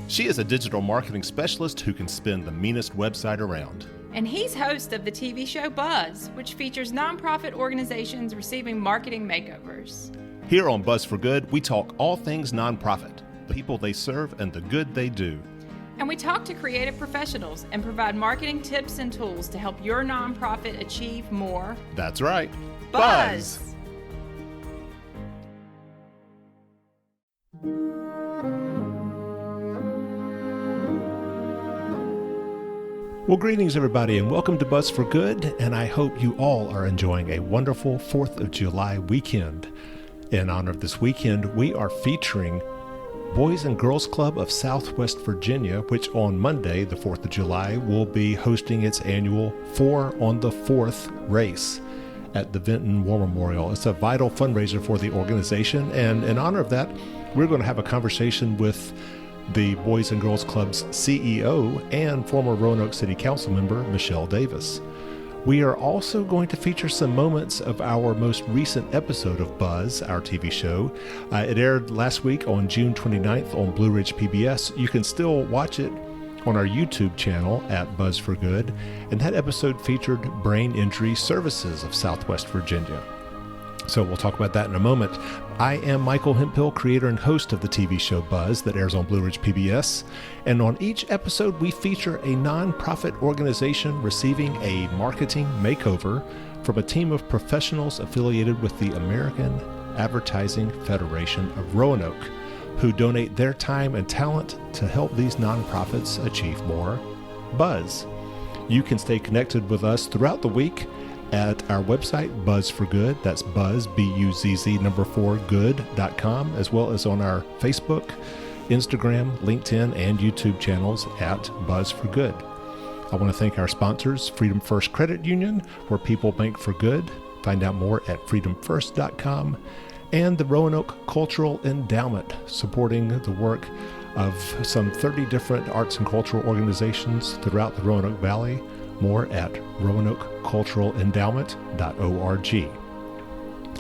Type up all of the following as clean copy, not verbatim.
She is a digital marketing specialist who can spin the meanest website around. And he's host of the TV show Buzz, which features nonprofit organizations receiving marketing makeovers. Here on Buzz for Good, we talk all things nonprofit, the people they serve and the good they do. And we talk to creative professionals and provide marketing tips and tools to help your nonprofit achieve more. That's right. Buzz! Well, greetings everybody and welcome to Buzz for Good, and I hope you all are enjoying a wonderful 4th of July weekend. In honor of this weekend, we are featuring Boys and Girls Club of Southwest Virginia, which on Monday, the 4th of July, will be hosting its annual 4 on the 4th race at the Vinton War Memorial. It's a vital fundraiser for the organization, and in honor of that, we're going to have a conversation with the Boys and Girls Club's CEO and former Roanoke City Council member, Michelle Davis. We are also going to feature some moments of our most recent episode of Buzz, our TV show. It aired last week on June 29th on Blue Ridge PBS. You can still watch it on our YouTube channel at Buzz for Good, and that episode featured Brain Injury Services of Southwest Virginia. So we'll talk about that in a moment. I am Michael Hemphill, creator and host of the TV show Buzz that airs on Blue Ridge PBS. And on each episode, we feature a nonprofit organization receiving a marketing makeover from a team of professionals affiliated with the American Advertising Federation of Roanoke, who donate their time and talent to help these nonprofits achieve more buzz. You can stay connected with us throughout the week at our website, Buzz for Good. That's Buzz, B-U-Z-Z, 4 good.com, as well as on our Facebook, Instagram, LinkedIn, and YouTube channels at Buzz for Good. I want to thank our sponsors, Freedom First Credit Union, where people bank for good. Find out more at freedomfirst.com, and the Roanoke Cultural Endowment, supporting the work of some 30 different arts and cultural organizations throughout the Roanoke Valley. More at RoanokeCulturalEndowment.org.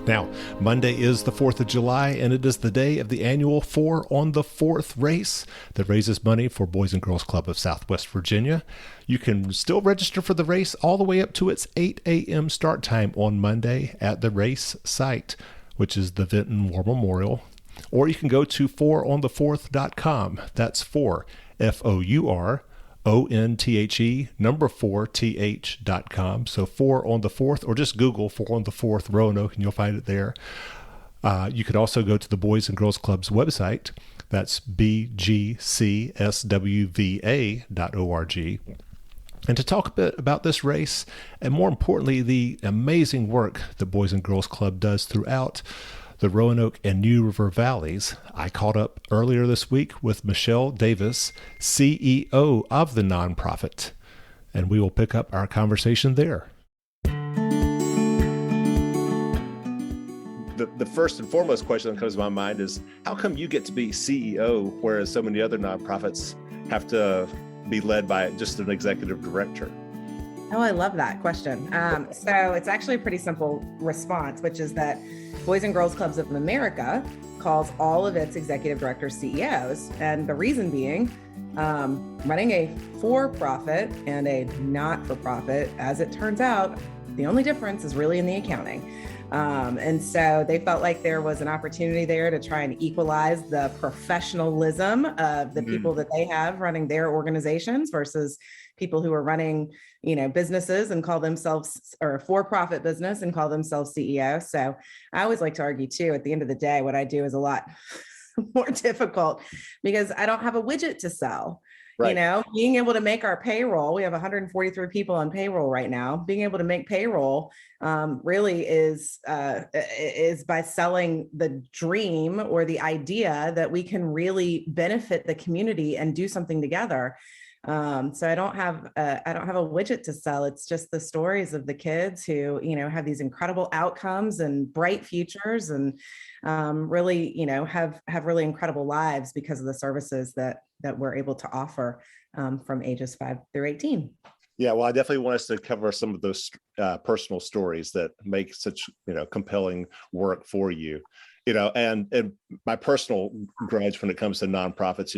Now, Monday is the 4th of July, and it is the day of the annual 4 on the 4th race that raises money for Boys and Girls Club of Southwest Virginia. You can still register for the race all the way up to its 8 a.m. start time on Monday at the race site, which is the Vinton War Memorial. Or you can go to 4onthe4th.com. That's 4, F-O-U-R, ONTHE, 4th.com. So 4 on the 4th, or just Google 4 on the 4th Roanoke and you'll find it there. You could also go to the Boys and Girls Club's website. That's bgcswva.org. And to talk a bit about this race, and more importantly, the amazing work the Boys and Girls Club does throughout the Roanoke and New River Valleys, I caught up earlier this week with Michelle Davis, CEO of the nonprofit, and we will pick up our conversation there. The first and foremost question that comes to my mind is, how come you get to be CEO, whereas so many other nonprofits have to be led by just an executive director? Oh, I love that question. So it's actually a pretty simple response, which is that Boys and Girls Clubs of America calls all of its executive directors CEOs. And the reason being, running a for-profit and a not-for-profit, as it turns out, the only difference is really in the accounting. And so they felt like there was an opportunity there to try and equalize the professionalism of the people that they have running their organizations versus people who are running, businesses and call themselves, or a for-profit business and call themselves CEO. So I always like to argue too, at the end of the day, what I do is a lot more difficult because I don't have a widget to sell. Right. Being able to make our payroll, we have 143 people on payroll right now. Being able to make payroll really is by selling the dream or the idea that we can really benefit the community and do something together. So I don't have a widget to sell. It's just the stories of the kids who, have these incredible outcomes and bright futures and really, have really incredible lives because of the services that we're able to offer from ages 5 through 18. Yeah, well, I definitely want us to cover some of those personal stories that make such, compelling work for you. and my personal grudge when it comes to nonprofits,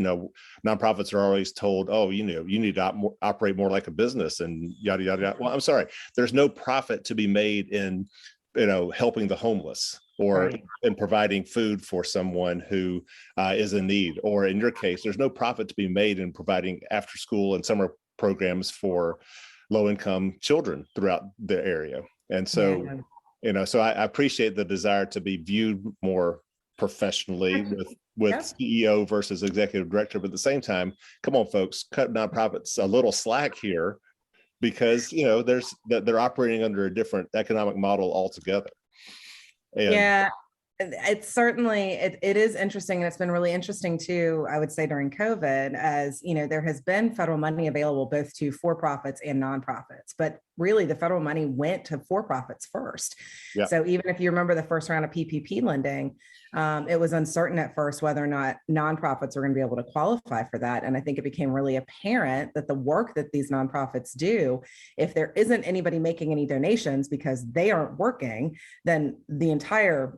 nonprofits are always told, oh, you need to operate more like a business and yada, yada, yada. Well, I'm sorry. There's no profit to be made in, helping the homeless or in providing food for someone who is in need. Or in your case, there's no profit to be made in providing after school and summer programs for low-income children throughout the area. And so, so I appreciate the desire to be viewed more professionally with CEO versus executive director. But at the same time, come on, folks, cut nonprofits a little slack here, because they're operating under a different economic model altogether. And it's certainly, it is interesting. And it's been really interesting too, I would say, during COVID, as there has been federal money available both to for-profits and nonprofits, but really the federal money went to for-profits first. Yeah. So even if you remember the first round of PPP lending, it was uncertain at first whether or not nonprofits were going to be able to qualify for that. And I think it became really apparent that the work that these nonprofits do, if there isn't anybody making any donations because they aren't working, then the entire,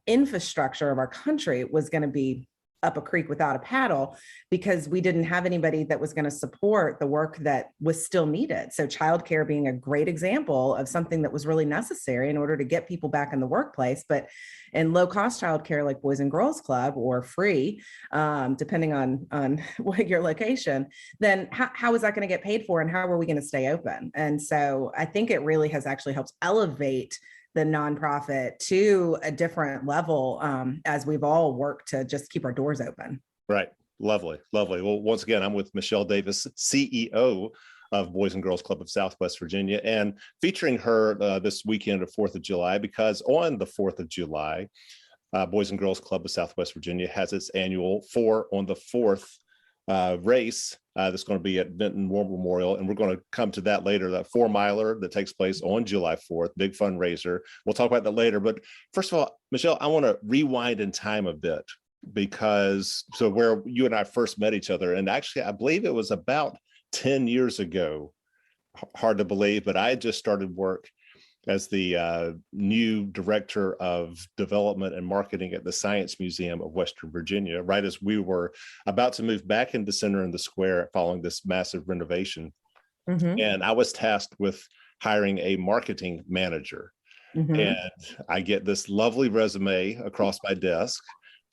infrastructure of our country was going to be up a creek without a paddle, because we didn't have anybody that was going to support the work that was still needed. So childcare being a great example of something that was really necessary in order to get people back in the workplace. But in low-cost childcare like Boys and Girls Club, or free, depending on what your location, then how is that going to get paid for, and how are we going to stay open? And so I think it really has actually helped elevate the nonprofit to a different level, as we've all worked to just keep our doors open. Right. Lovely. Lovely. Well, once again, I'm with Michelle Davis, CEO of Boys and Girls Club of Southwest Virginia, and featuring her this weekend of 4th of July, because on the 4th of July, Boys and Girls Club of Southwest Virginia has its annual 4 on the 4th race that's going to be at Benton War Memorial, and we're going to come to that later. That 4-miler that takes place on July 4th, big fundraiser. We'll talk about that later. But first of all, Michelle, I want to rewind in time a bit, because where you and I first met each other, and actually I believe it was about 10 years ago. Hard to believe, but I had just started work as the new director of development and marketing at the Science Museum of Western Virginia, right as we were about to move back into Center in the Square following this massive renovation. Mm-hmm. And I was tasked with hiring a marketing manager. Mm-hmm. And I get this lovely resume across my desk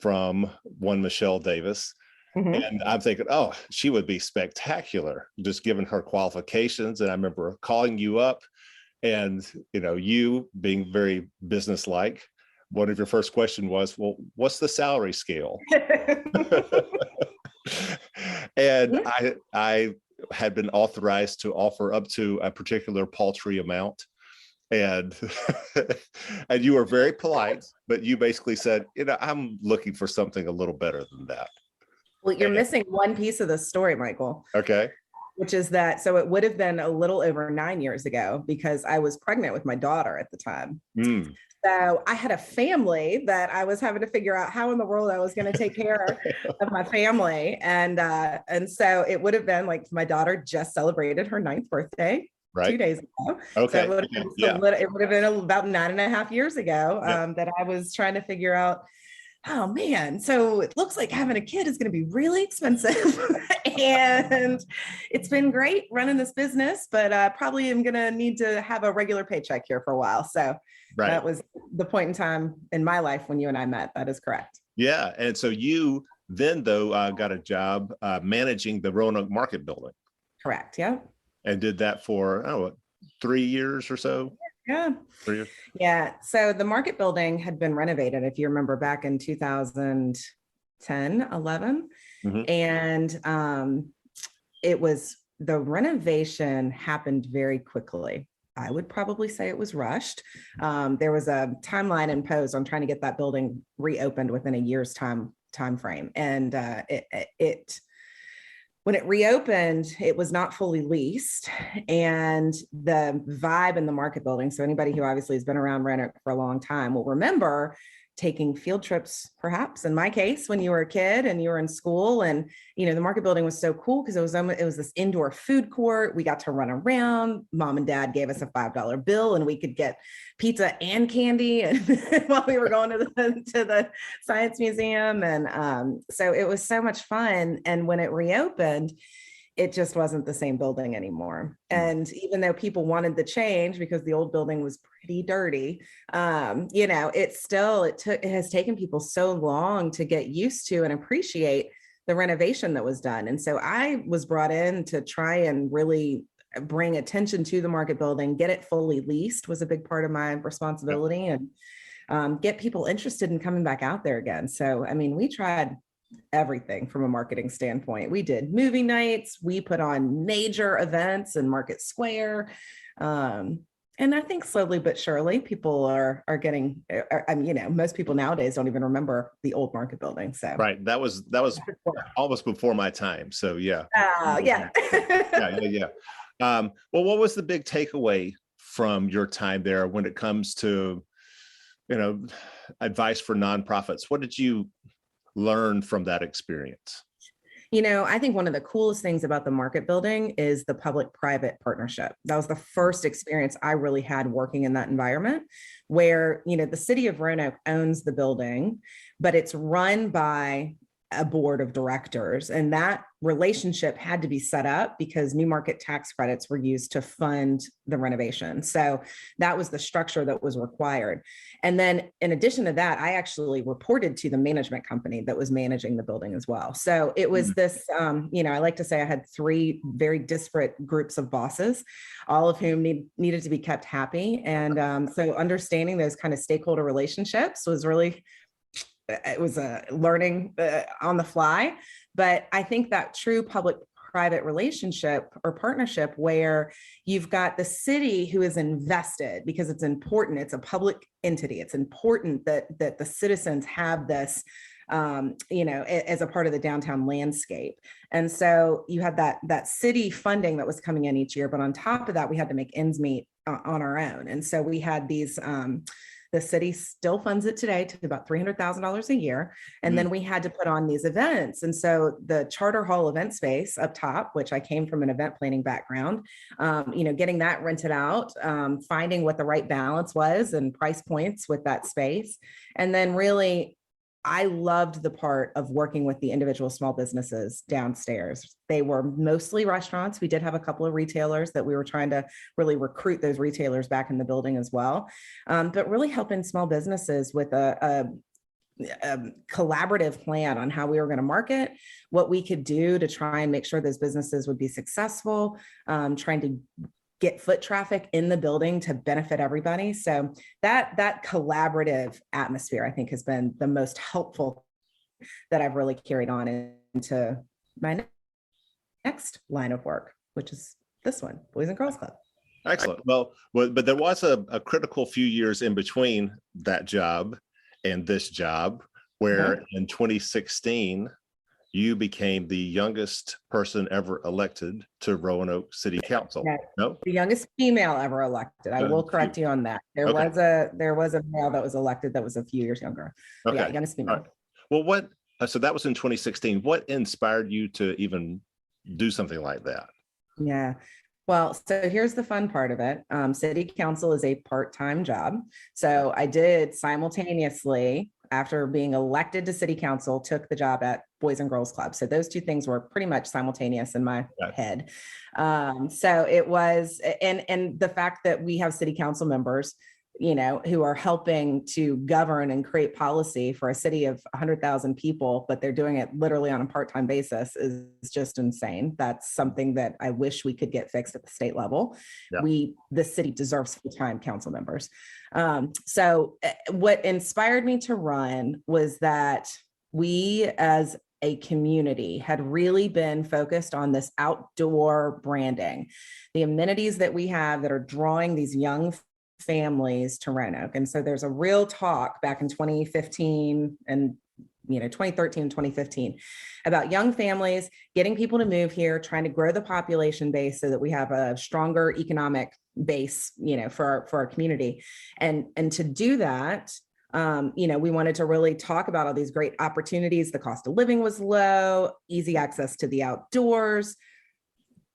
from one Michelle Davis. Mm-hmm. And I'm thinking, oh, she would be spectacular, just given her qualifications. And I remember calling you up, and you being very businesslike, one of your first question was, well, what's the salary scale? And I had been authorized to offer up to a particular paltry amount. And and you were very polite, but you basically said, I'm looking for something a little better than that. Well, you're missing one piece of the story, Michael. Okay. Which is that, so it would have been a little over 9 years ago, because I was pregnant with my daughter at the time. Mm. So I had a family that I was having to figure out how in the world I was going to take care of my family. And so it would have been like, my daughter just celebrated her 9th birthday. Right. 2 days ago. Okay. So it would have been about 9.5 years ago that I was trying to figure out, oh man, so it looks like having a kid is going to be really expensive. And it's been great running this business, but probably am going to need to have a regular paycheck here for a while. So that was the point in time in my life when you and I met. That is correct. Yeah. And so you then, though, got a job managing the Roanoke Market Building. Correct. Yeah. And did that for, 3 years or so? Yeah. 3 years? Yeah. So the market building had been renovated, if you remember, back in 2010, 11. Mm-hmm. And the renovation happened very quickly. I would probably say it was rushed. There was a timeline imposed on trying to get that building reopened within a year's time frame. And when it reopened, it was not fully leased, and the vibe in the market building, so anybody who obviously has been around Roanoke for a long time will remember taking field trips, perhaps in my case, when you were a kid and you were in school. And, the market building was so cool because it was this indoor food court. We got to run around. Mom and dad gave us a $5 bill and we could get pizza and candy and while we were going to the science museum. And so it was so much fun. And when it reopened, it just wasn't the same building anymore. And even though people wanted the change because the old building was pretty dirty, it has taken people so long to get used to and appreciate the renovation that was done. And so I was brought in to try and really bring attention to the market building, get it fully leased was a big part of my responsibility, and get people interested in coming back out there again. So, we tried everything from a marketing standpoint. We did movie nights, we put on major events in Market Square. And I think slowly but surely people are getting, most people nowadays don't even remember the old market building. So right. That was almost before my time. So yeah. Yeah. Yeah. Well, what was the big takeaway from your time there when it comes to, advice for nonprofits? What did you learn from that experience? I think one of the coolest things about the market building is the public-private partnership. That was the first experience I really had working in that environment where, the city of Roanoke owns the building, but it's run by a board of directors. And that relationship had to be set up because new market tax credits were used to fund the renovation. So that was the structure that was required. And then in addition to that, I actually reported to the management company that was managing the building as well. So it was this, I like to say I had three very disparate groups of bosses, all of whom needed to be kept happy. And so understanding those kind of stakeholder relationships was really, it was a learning on the fly. But I think that true public-private relationship or partnership where you've got the city who is invested because it's important, it's a public entity, it's important that the citizens have this as a part of the downtown landscape. And so you had that city funding that was coming in each year, but on top of that, we had to make ends meet on our own. And so we had these, the city still funds it today to about $300,000 a year. And then we had to put on these events. And so the Charter Hall event space up top, which I came from an event planning background, getting that rented out, finding what the right balance was and price points with that space. And then really, I loved the part of working with the individual small businesses downstairs. They were mostly restaurants. We did have a couple of retailers that we were trying to really recruit those retailers back in the building as well. But really helping small businesses with a collaborative plan on how we were going to market, what we could do to try and make sure those businesses would be successful, trying to get foot traffic in the building to benefit everybody. So that collaborative atmosphere, I think, has been the most helpful that I've really carried on into my next line of work, which is this one, Boys and Girls Club. Excellent. Well, but there was a critical few years in between that job and this job, where in 2016, you became the youngest person ever elected to Roanoke City Council. No, the youngest female ever elected. I will correct you on that. There was a male that was elected that was a few years younger. Okay. Yeah, youngest female. Right. Well, so that was in 2016. What inspired you to even do something like that? Yeah. Well, so here's the fun part of it. City Council is a part-time job. So I did simultaneously, after being elected to City Council, took the job at Boys and Girls Club. So those two things were pretty much simultaneous in my head. So it was, and the fact that we have City Council members, who are helping to govern and create policy for a city of 100,000 people, but they're doing it literally on a part-time basis is just insane. That's something that I wish we could get fixed at the state level. Yeah. The city deserves full-time council members. So what inspired me to run was that we as a community had really been focused on this outdoor branding, the amenities that we have that are drawing these young families to Roanoke. And so there's a real talk back in 2015 and 2013 and 2015 about young families getting people to move here, trying to grow the population base so that we have a stronger economic base, for our community. And to do that, We wanted to really talk about all these great opportunities. The cost of living was low, easy access to the outdoors,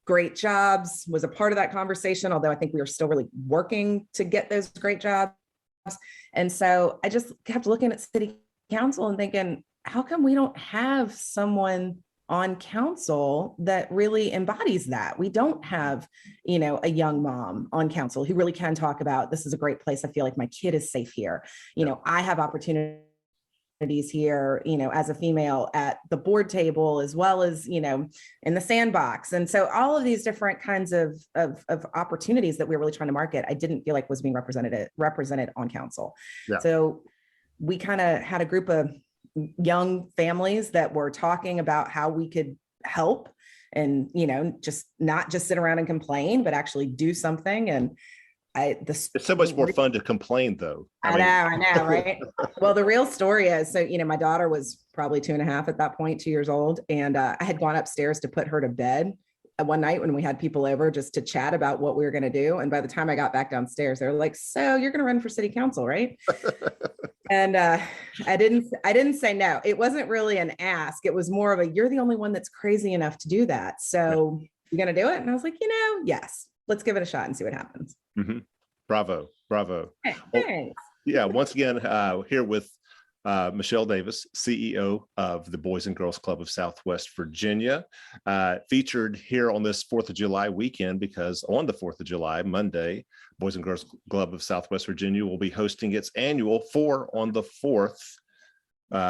great jobs was a part of that conversation, although I think we were still really working to get those great jobs. And so I just kept looking at city council and thinking, how come we don't have someone on council that really embodies that? We don't have, a young mom on council who really can talk about, this is a great place. I feel like my kid is safe here. I have opportunities here, as a female at the board table, as well as, in the sandbox. And so all of these different kinds of opportunities that we were really trying to market, I didn't feel like was being represented on council. Yeah. So we kind of had a group of young families that were talking about how we could help and, just not just sit around and complain, but actually do something. And it's so much more fun to complain, though. I know, right? Well, the real story is, so, my daughter was probably 2.5 at that point, 2 years old. And I had gone upstairs to put her to bed one night when we had people over just to chat about what we were going to do. And by the time I got back downstairs, they were like, so you're going to run for city council, right? And I didn't say no. It wasn't really an ask. It was more of a, you're the only one that's crazy enough to do that. So you're going to do it? And I was like, yes, let's give it a shot and see what happens. Mm-hmm. Bravo. Hey, well, yeah. Once again, here with Michelle Davis, CEO of the Boys and Girls Club of Southwest Virginia, featured here on this 4th of July weekend, because on the 4th of July, Monday, Boys and Girls Club of Southwest Virginia will be hosting its annual 4 on the 4th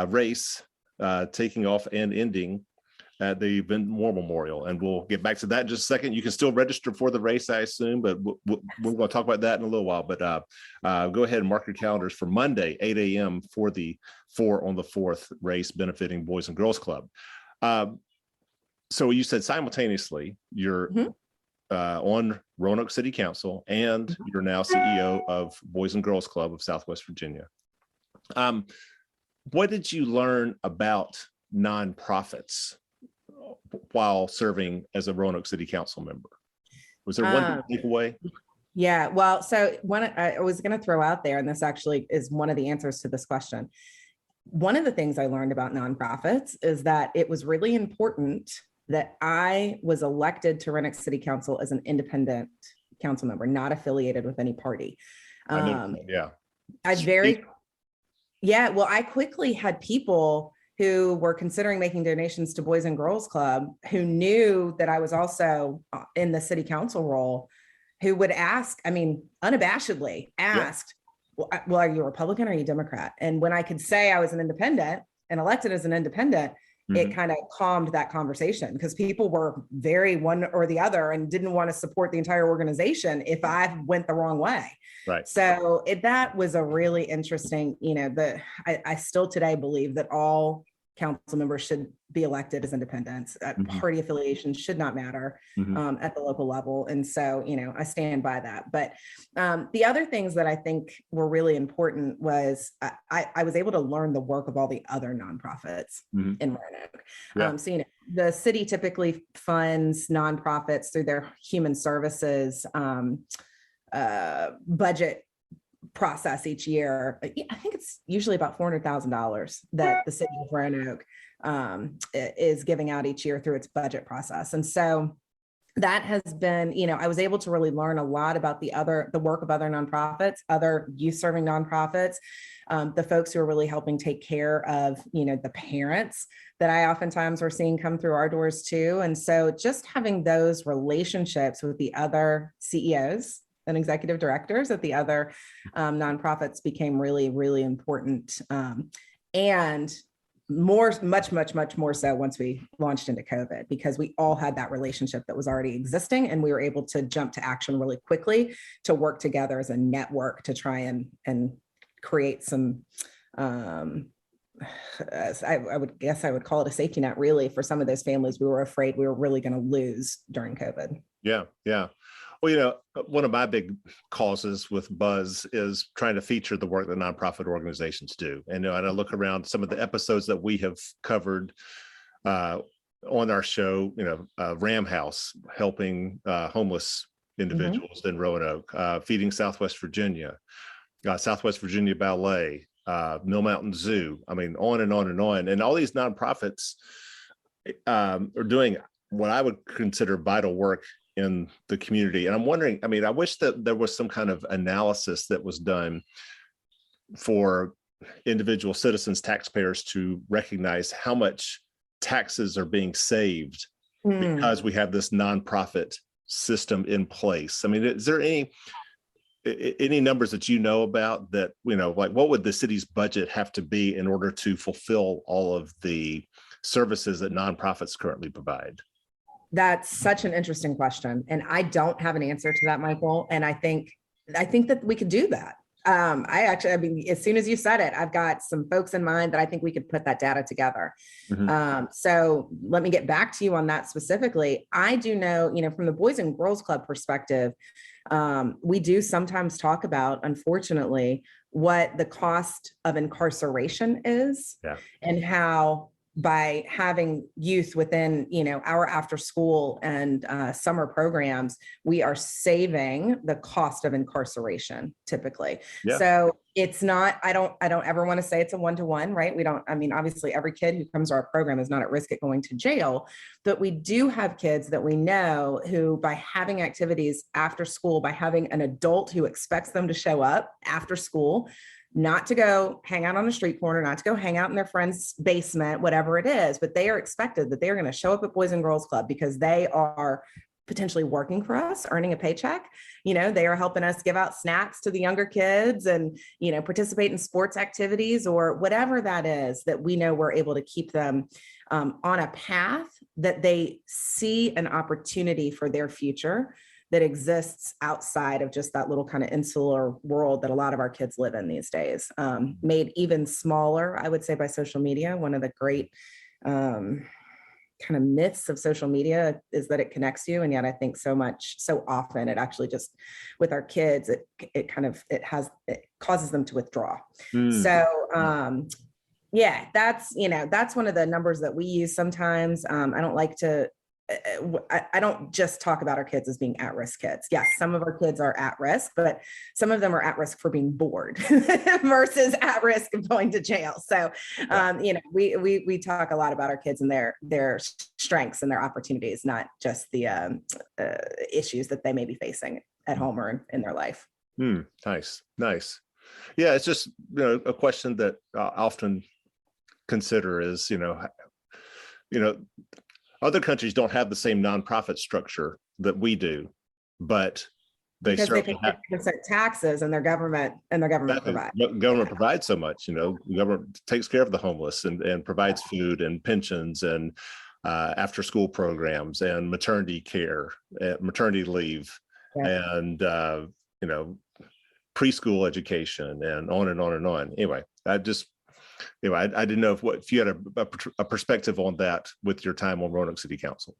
race, taking off and ending at the Ben Moore Memorial. And we'll get back to that in just a second. You can still register for the race, I assume, but we're going to talk about that in a little while. But go ahead and mark your calendars for Monday, 8 a.m. for the 4 on the 4th race benefiting Boys and Girls Club. So you said simultaneously you're on Roanoke City Council, and you're now CEO of Boys and Girls Club of Southwest Virginia. What did you learn about nonprofits while serving as a Roanoke City Council member? Was there one takeaway? Yeah, well, so one I was going to throw out there, and this actually is one of the answers to this question. One of the things I learned about nonprofits is that it was really important that I was elected to Roanoke City Council as an independent council member, not affiliated with any party. I quickly had people who were considering making donations to Boys and Girls Club, who knew that I was also in the city council role, who would ask, unabashedly asked, well, are you a Republican or are you a Democrat? And when I could say I was an independent and elected as an independent, it kind of calmed that conversation, because people were very one or the other and didn't want to support the entire organization if I went the wrong way. Right. So that was a really interesting, I still today believe that all council members should be elected as independents. Party affiliation should not matter at the local level. And so, I stand by that. But the other things that I think were really important was I was able to learn the work of all the other nonprofits in Roanoke. Yeah. So, the city typically funds nonprofits through their human services budget process each year. I think it's usually about $400,000 that the city of Roanoke is giving out each year through its budget process. And so that has been, I was able to really learn a lot about the work of other nonprofits, other youth serving nonprofits, the folks who are really helping take care of, the parents that I oftentimes were seeing come through our doors too. And so just having those relationships with the other CEOs and executive directors at the other nonprofits became really, really important. And much more so once we launched into COVID, because we all had that relationship that was already existing, and we were able to jump to action really quickly to work together as a network to try and create some, I would call it a safety net, really, for some of those families we were afraid we were really going to lose during COVID. Yeah. Well, one of my big causes with Buzz is trying to feature the work that nonprofit organizations do. And I look around some of the episodes that we have covered on our show, Ram House, helping homeless individuals in Roanoke, Feeding Southwest Virginia, Southwest Virginia Ballet, Mill Mountain Zoo. I mean, on and on and on. And all these nonprofits are doing what I would consider vital work in the community. And I'm wondering, I mean, I wish that there was some kind of analysis that was done for individual citizens, taxpayers, to recognize how much taxes are being saved because we have this nonprofit system in place. I mean, is there any numbers that you know about that, like what would the city's budget have to be in order to fulfill all of the services that nonprofits currently provide? That's such an interesting question. And I don't have an answer to that, Michael. And I think that we could do that. I mean, as soon as you said it, I've got some folks in mind that I think we could put that data together. So let me get back to you on that specifically. I do know, from the Boys and Girls Club perspective, we do sometimes talk about, unfortunately, what the cost of incarceration is, and how by having youth within, our after school and summer programs, we are saving the cost of incarceration typically. So it's not, I don't ever want to say it's a one-to-one, right? Obviously every kid who comes to our program is not at risk at going to jail, but we do have kids that we know who, by having activities after school, by having an adult who expects them to show up after school, not to go hang out on a street corner, not to go hang out in their friend's basement, whatever it is, but they are expected that they are going to show up at Boys and Girls Club because they are potentially working for us, earning a paycheck. They are helping us give out snacks to the younger kids and, participate in sports activities or whatever that is, that we know we're able to keep them on a path that they see an opportunity for their future that exists outside of just that little kind of insular world that a lot of our kids live in these days, made even smaller, I would say, by social media. One of the great kind of myths of social media is that it connects you. And yet I think so often it actually just, with our kids, it causes them to withdraw. So that's one of the numbers that we use sometimes. I don't just talk about our kids as being at-risk kids. Yes, some of our kids are at risk, but some of them are at risk for being bored versus at risk of going to jail. So, we talk a lot about our kids and their strengths and their opportunities, not just the issues that they may be facing at home or in their life. Nice. Yeah, it's just a question that I often consider is, other countries don't have the same nonprofit structure that we do, but they certainly pay 50% taxes, and their government provides. Government provides so much. Government takes care of the homeless and provides food and pensions and after-school programs and maternity care, maternity leave, and preschool education, and on and on and on. Anyway, I didn't know if you had a perspective on that with your time on Roanoke City Council.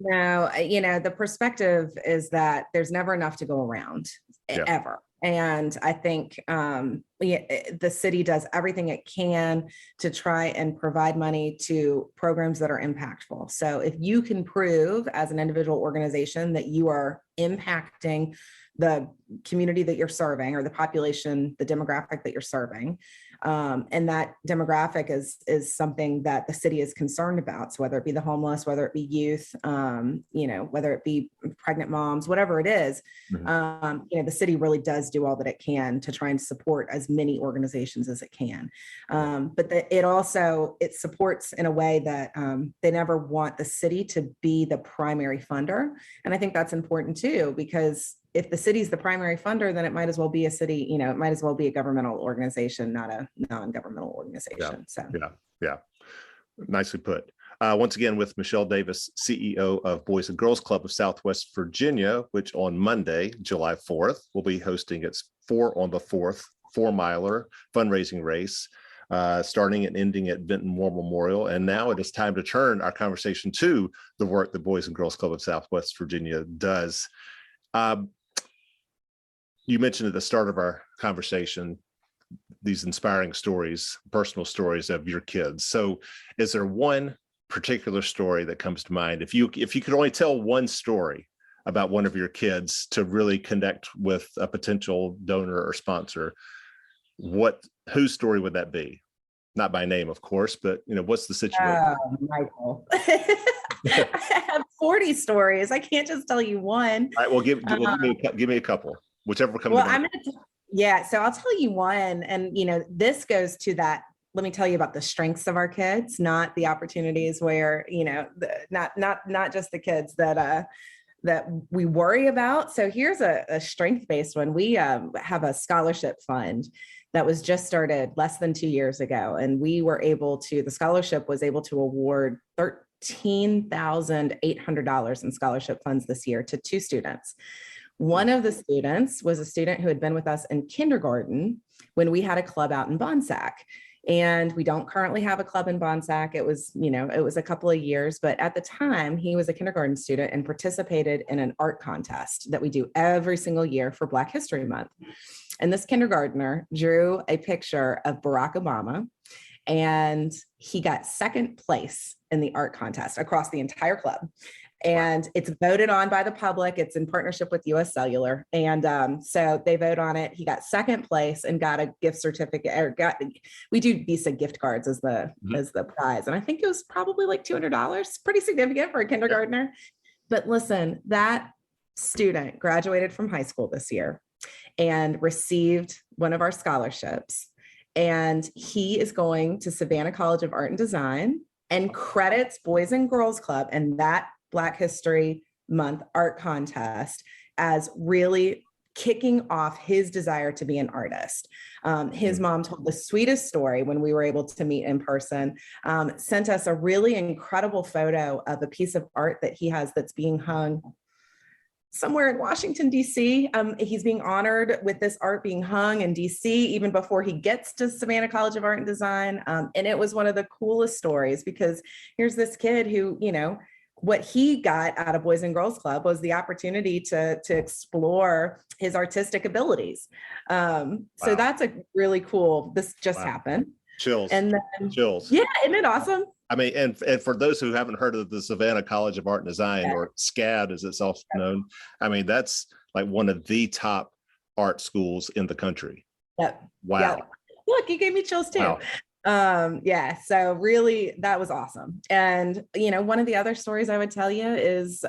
No, the perspective is that there's never enough to go around, ever. And I think the city does everything it can to try and provide money to programs that are impactful. So if you can prove as an individual organization that you are impacting the community that you're serving, or the population, the demographic that you're serving, and that demographic is something that the city is concerned about. So whether it be the homeless, whether it be youth, whether it be pregnant moms, whatever it is, the city really does do all that it can to try and support as many organizations as it can. But it supports in a way that they never want the city to be the primary funder. And I think that's important too, because if the city's the primary funder, then it might as well be a city, it might as well be a governmental organization, not a non-governmental organization. Yeah. Nicely put. Once again, with Michelle Davis, CEO of Boys and Girls Club of Southwest Virginia, which on Monday, July 4th, will be hosting its 4 on the 4th 4-miler fundraising race, starting and ending at Benton War Memorial. And now it is time to turn our conversation to the work the Boys and Girls Club of Southwest Virginia does. You mentioned at the start of our conversation these inspiring stories, personal stories of your kids. So is there one particular story that comes to mind? If you could only tell one story about one of your kids to really connect with a potential donor or sponsor, what whose story would that be? Not by name, of course, but what's the situation? Michael. I have 40 stories. I can't just tell you one. All right, well, give me a couple, whichever comes. Well, so I'll tell you one, and this goes to that. Let me tell you about the strengths of our kids, not the opportunities where not just the kids that we worry about. So here's a strength-based one. We have a scholarship fund that was just started less than 2 years ago. And the scholarship was able to award $13,800 in scholarship funds this year to 2 students. One of the students was a student who had been with us in kindergarten when we had a club out in Bonsack. And we don't currently have a club in Bonsack. It was a couple of years, but at the time he was a kindergarten student and participated in an art contest that we do every single year for Black History Month. And this kindergartner drew a picture of Barack Obama, and he got second place in the art contest across the entire club. And it's voted on by the public. It's in partnership with US Cellular. And so they vote on it. He got second place and got a gift certificate, we do Visa gift cards as the prize. And I think it was probably like $200, pretty significant for a kindergartner. But listen, that student graduated from high school this year and received one of our scholarships. And he is going to Savannah College of Art and Design and credits Boys and Girls Club and that Black History Month art contest as really kicking off his desire to be an artist. His mom told the sweetest story when we were able to meet in person, sent us a really incredible photo of a piece of art that he has that's being hung somewhere in Washington, D.C. He's being honored with this art being hung in D.C. even before he gets to Savannah College of Art and Design. And it was one of the coolest stories because here's this kid who, what he got out of Boys and Girls Club was the opportunity to explore his artistic abilities. So that's a really cool, this just happened. Chills. And then, chills. Yeah, isn't it awesome? I mean, and for those who haven't heard of the Savannah College of Art and Design, or SCAD as it's also known, I mean, that's like one of the top art schools in the country. Yep. Wow. Yeah. Look, you gave me chills too. Wow. So really that was awesome. And, one of the other stories I would tell you is,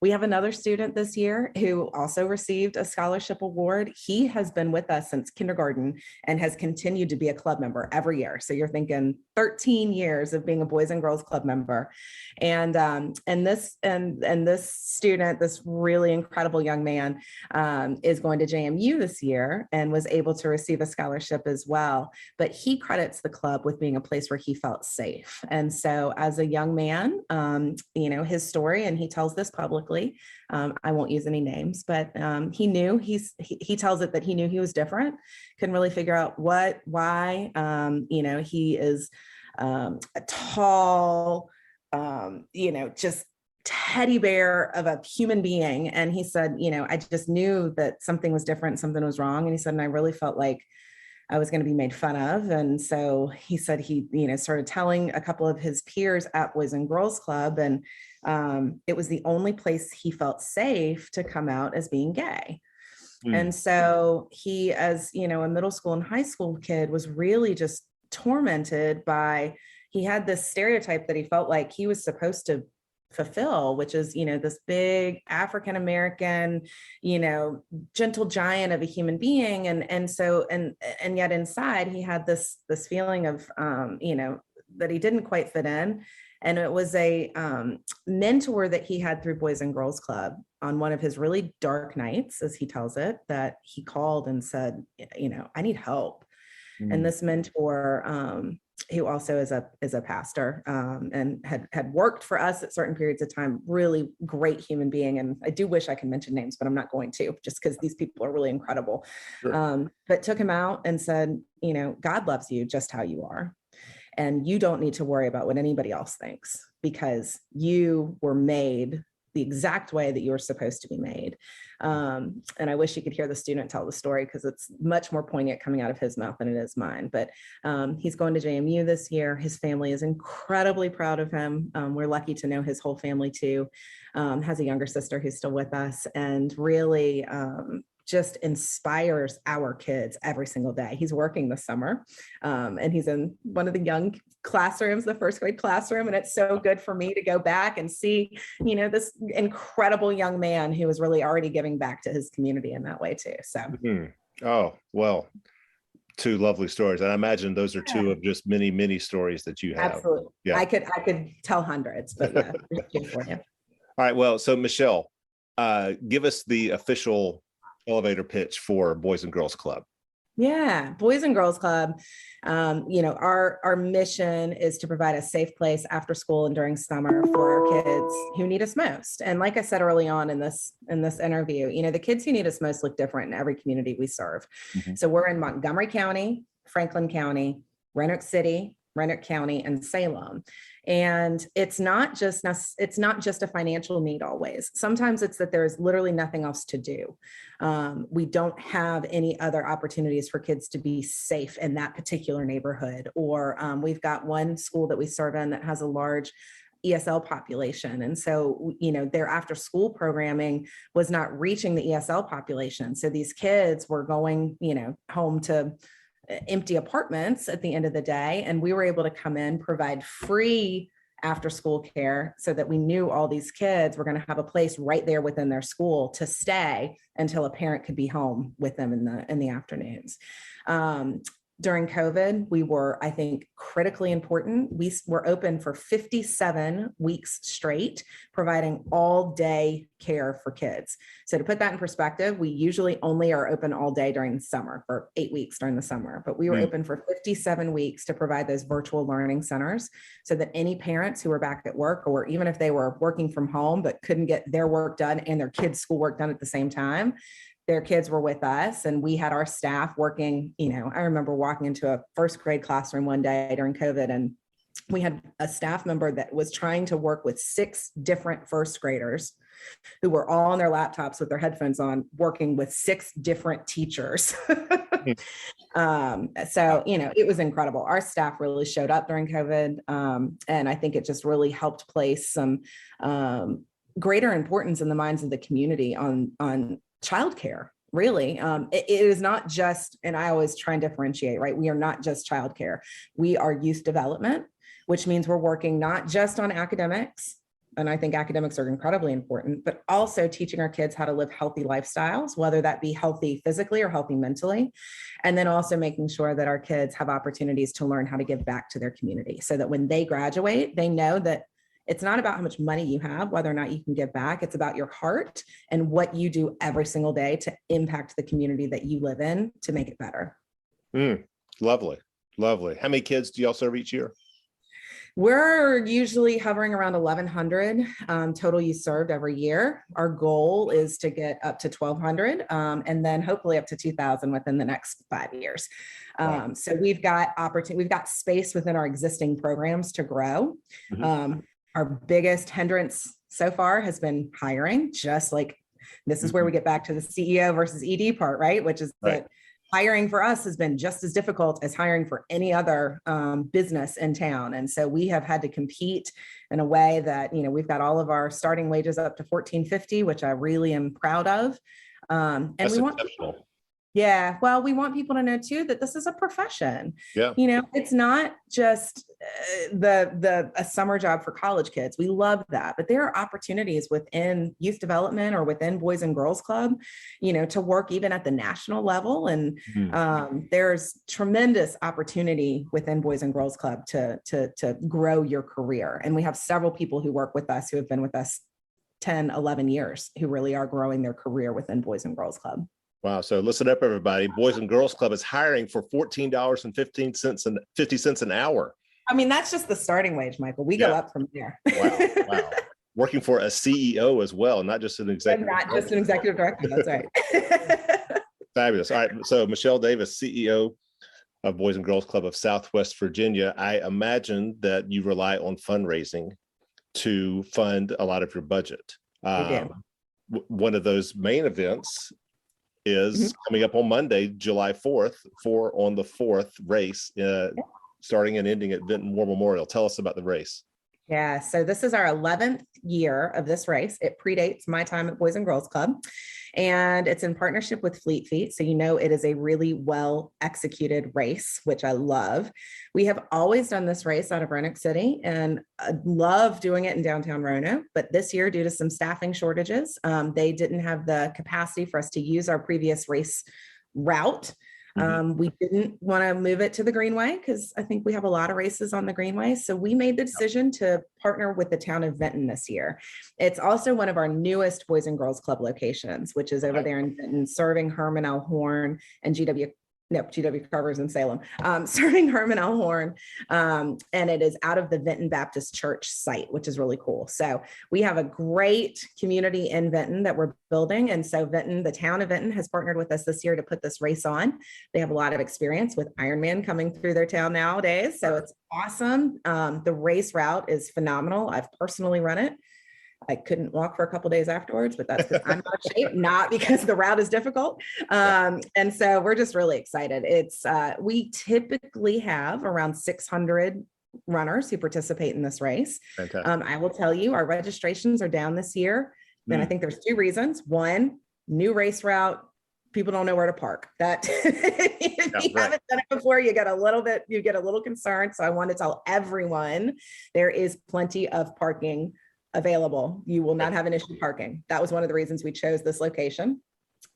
we have another student this year who also received a scholarship award. He has been with us since kindergarten and has continued to be a club member every year. So you're thinking 13 years of being a Boys and Girls Club member. And this student, this really incredible young man, is going to JMU this year and was able to receive a scholarship as well. But he credits the club with being a place where he felt safe. And so as a young man, his story, and he tells this publicly, I won't use any names, but he knew he tells it that he knew he was different, couldn't really figure out why. He is a tall, just teddy bear of a human being. And he said, I just knew that something was different, something was wrong. And he said, and I really felt like I was going to be made fun of. And so he said he, started telling a couple of his peers at Boys and Girls Club, and it was the only place he felt safe to come out as being gay. And so he, as a middle school and high school kid, was really just tormented by, he had this stereotype that he felt like he was supposed to fulfill, which is, this big African-American, gentle giant of a human being. And so yet inside he had this feeling of, that he didn't quite fit in. And it was a mentor that he had through Boys and Girls Club on one of his really dark nights, as he tells it, that he called and said, I need help. And this mentor, who also is a pastor, and had worked for us at certain periods of time, really great human being. And I do wish I could mention names, but I'm not going to, just because these people are really incredible. Sure. But took him out and said, God loves you just how you are. And you don't need to worry about what anybody else thinks, because you were made the exact way that you were supposed to be made. And I wish you could hear the student tell the story, because it's much more poignant coming out of his mouth than it is mine. But he's going to JMU this year. His family is incredibly proud of him. We're lucky to know his whole family too. Has a younger sister who's still with us, and really just inspires our kids every single day. He's working this summer, and he's in one of the young classrooms, the first grade classroom. And it's so good for me to go back and see, this incredible young man who is really already giving back to his community in that way too. So. Oh, well, two lovely stories. And I imagine those are two of just many, many stories that you have. Absolutely. Yeah. I could tell hundreds, but yeah, there's two for you. All right. Well, so Michelle, give us the official elevator pitch for Boys and Girls Club. Yeah, Boys and Girls Club. Our mission is to provide a safe place after school and during summer for our kids who need us most. And like I said early on in this interview, the kids who need us most look different in every community we serve. Mm-hmm. So we're in Montgomery County, Franklin County, Roanoke City, Roanoke County, and Salem. And it's not just a financial need always. Sometimes it's that there's literally nothing else to do. We don't have any other opportunities for kids to be safe in that particular neighborhood. Or we've got one school that we serve in that has a large ESL population. And so, their after school programming was not reaching the ESL population. So these kids were going, home to empty apartments at the end of the day. And we were able to come in, provide free after school care so that we knew all these kids were going to have a place right there within their school to stay until a parent could be home with them in the afternoons. During COVID, we were, I think, critically important. We were open for 57 weeks straight, providing all day care for kids. So to put that in perspective, we usually only are open all day during the summer for 8 weeks during the summer, but we were open for 57 weeks to provide those virtual learning centers so that any parents who were back at work, or even if they were working from home, but couldn't get their work done and their kids' schoolwork done at the same time, their kids were with us, and we had our staff working. I remember walking into a first grade classroom one day during COVID, and we had a staff member that was trying to work with 6 different first graders who were all on their laptops with their headphones on, working with 6 different teachers. So, it was incredible. Our staff really showed up during COVID. And I think it just really helped place some greater importance in the minds of the community on childcare. Really, it is not just, and I always try and differentiate, right? We are not just childcare. We are youth development, which means we're working not just on academics, and I think academics are incredibly important, but also teaching our kids how to live healthy lifestyles, whether that be healthy physically or healthy mentally, and then also making sure that our kids have opportunities to learn how to give back to their community so that when they graduate, they know that it's not about how much money you have, whether or not you can give back. It's about your heart and what you do every single day to impact the community that you live in to make it better. Lovely. Lovely. How many kids do y'all serve each year? We're usually hovering around 1,100 total youth served every year. Our goal is to get up to 1,200 and then hopefully up to 2,000 within the next 5 years. Wow. So we've got space within our existing programs to grow. Mm-hmm. Our biggest hindrance so far has been hiring, just like this is where we get back to the CEO versus ED part, right? Which is that hiring for us has been just as difficult as hiring for any other business in town. And so we have had to compete in a way that, we've got all of our starting wages up to $14.50, which I really am proud of. And that's we want exceptional. Yeah. Well, we want people to know too that this is a profession. Yeah. It's not just a summer job for college kids. We love that, but there are opportunities within youth development or within Boys and Girls Club, to work even at the national level. And there's tremendous opportunity within Boys and Girls Club to grow your career. And we have several people who work with us who have been with us 10, 11 years who really are growing their career within Boys and Girls Club. Wow. So listen up, everybody. Boys and Girls Club is hiring for $14.50 and 50 cents an hour. I mean, that's just the starting wage, Michael. We go up from there. Wow. Working for a CEO as well, not just an executive. Not just an executive director. That's right. Fabulous. All right. So Michelle Davis, CEO of Boys and Girls Club of Southwest Virginia. I imagine that you rely on fundraising to fund a lot of your budget. One of those main events is coming up on Monday, July 4th, on the 4th race, starting and ending at Vinton War Memorial. Tell us about the race. Yeah, so this is our 11th year of this race. It predates my time at Boys and Girls Club, and it's in partnership with Fleet Feet. So, it is a really well executed race, which I love. We have always done this race out of Roanoke City, and I love doing it in downtown Roanoke. But this year, due to some staffing shortages, they didn't have the capacity for us to use our previous race route. We didn't want to move it to the Greenway because I think we have a lot of races on the Greenway. So we made the decision to partner with the town of Vinton this year. It's also one of our newest Boys and Girls Club locations, which is over there in Vinton, serving Herman L. Horn and GW Carver's in Salem, serving Herman L. Horn. And it is out of the Vinton Baptist Church site, which is really cool. So we have a great community in Vinton that we're building. And so Vinton, the town of Vinton, has partnered with us this year to put this race on. They have a lot of experience with Ironman coming through their town nowadays. So it's awesome. The race route is phenomenal. I've personally run it. I couldn't walk for a couple of days afterwards, but that's because I'm not in shape, not because the route is difficult. And so we're just really excited. We typically have around 600 runners who participate in this race. I will tell you, our registrations are down this year. And I think there's two reasons. One, new race route. People don't know where to park. That if you haven't done it before, you get a little concerned. So I want to tell everyone there is plenty of parking available. You will not have an issue parking. That was one of the reasons we chose this location.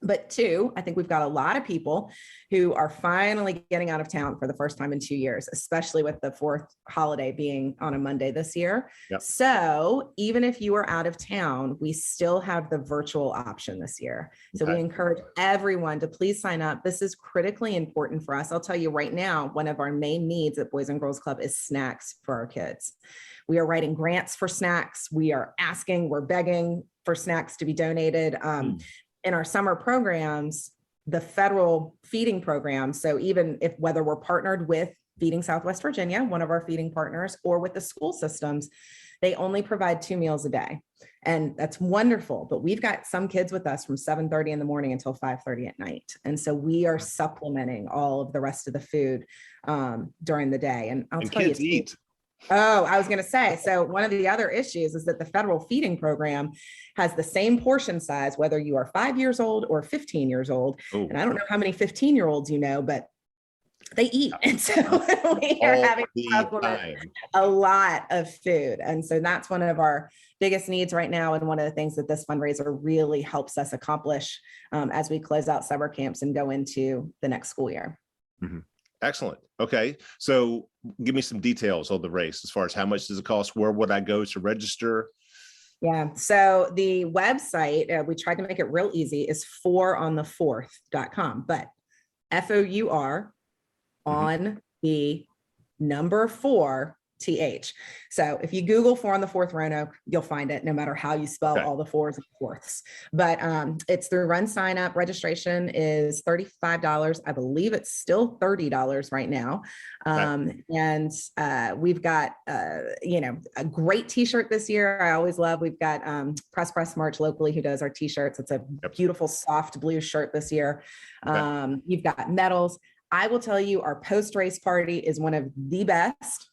But two, I think we've got a lot of people who are finally getting out of town for the first time in 2 years, especially with the 4th holiday being on a Monday this year. So even if you are out of town, we still have the virtual option this year. So we encourage everyone to please sign up. This is critically important for us. I'll tell you right now, one of our main needs at Boys and Girls Club is snacks for our kids. We are writing grants for snacks. We're begging for snacks to be donated. In our summer programs, the federal feeding program. So even whether we're partnered with Feeding Southwest Virginia, one of our feeding partners, or with the school systems, they only provide 2 meals a day. And that's wonderful. But we've got some kids with us from 7:30 in the morning until 5:30 at night. And so we are supplementing all of the rest of the food during the day. And I'll tell kids you, eat. Oh, I was going to say, so one of the other issues is that the federal feeding program has the same portion size, whether you are 5 years old or 15 years old. And I don't know how many 15-year-olds but they eat. And so we are having to supplement a lot of food. And so that's one of our biggest needs right now. And one of the things that this fundraiser really helps us accomplish as we close out summer camps and go into the next school year. Excellent. Okay. So give me some details on the race as far as how much does it cost? Where would I go to register? Yeah. So the website, we tried to make it real easy, is fouronthefourth.com, but FOUR on the number 4 TH. So if you Google 4 on the 4th Roanoke, you'll find it no matter how you spell all the 4s and 4ths. But it's through Run Sign Up. Registration is $35. I believe it's still $30 right now. And we've got, a great t-shirt this year. I always love, we've got Press March locally who does our t-shirts. It's a beautiful soft blue shirt this year. You've got medals. I will tell you, our post-race party is one of the best.